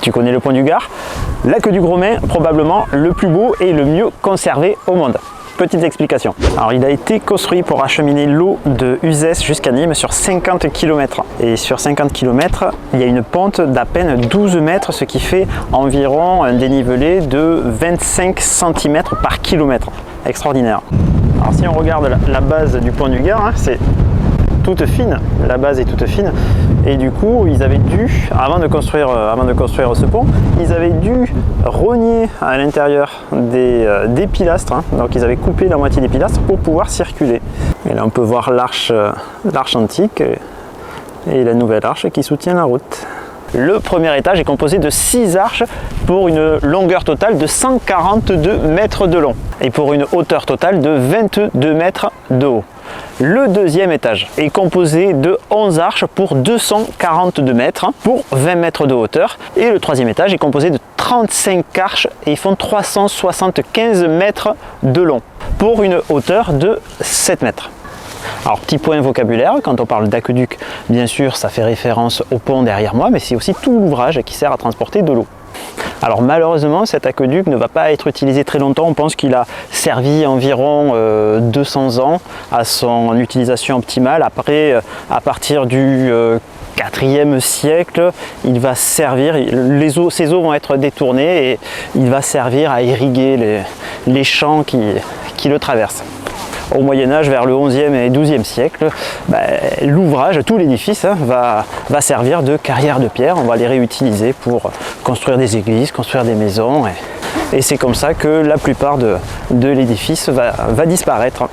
Tu connais le pont du Gard? L'Aqueduc romain, probablement le plus beau et le mieux conservé au monde. Petite explication. Alors il a été construit pour acheminer l'eau de Uzès jusqu'à Nîmes sur 50 km. Et sur 50 km, il y a une pente d'à peine 12 mètres, ce qui fait environ un dénivelé de 25 cm par kilomètre. Extraordinaire. Alors si on regarde la base du pont du Gard, hein, c'est toute fine, la base est toute fine, et du coup ils avaient dû, avant de construire ce pont, ils avaient dû rogner à l'intérieur des pilastres, hein. Donc ils avaient coupé la moitié des pilastres pour pouvoir circuler. Et là on peut voir l'arche antique et la nouvelle arche qui soutient la route. Le premier étage est composé de 6 arches pour une longueur totale de 142 mètres de long et pour une hauteur totale de 22 mètres de haut. Le deuxième étage est composé de 11 arches pour 242 mètres pour 20 mètres de hauteur. Et le troisième étage est composé de 35 arches et ils font 375 mètres de long pour une hauteur de 7 mètres. Alors petit point vocabulaire, quand on parle d'aqueduc, bien sûr ça fait référence au pont derrière moi, mais c'est aussi tout l'ouvrage qui sert à transporter de l'eau. Alors malheureusement cet aqueduc ne va pas être utilisé très longtemps, on pense qu'il a servi environ 200 ans à son utilisation optimale. Après, à partir du 4e siècle, il va servir, ces eaux vont être détournées et il va servir à irriguer les champs qui le traversent. Au Moyen-Âge, vers le 11e et 12e siècle, l'ouvrage, tout l'édifice va servir de carrière de pierre. On va les réutiliser pour construire des églises, construire des maisons. Et c'est comme ça que la plupart de l'édifice va disparaître.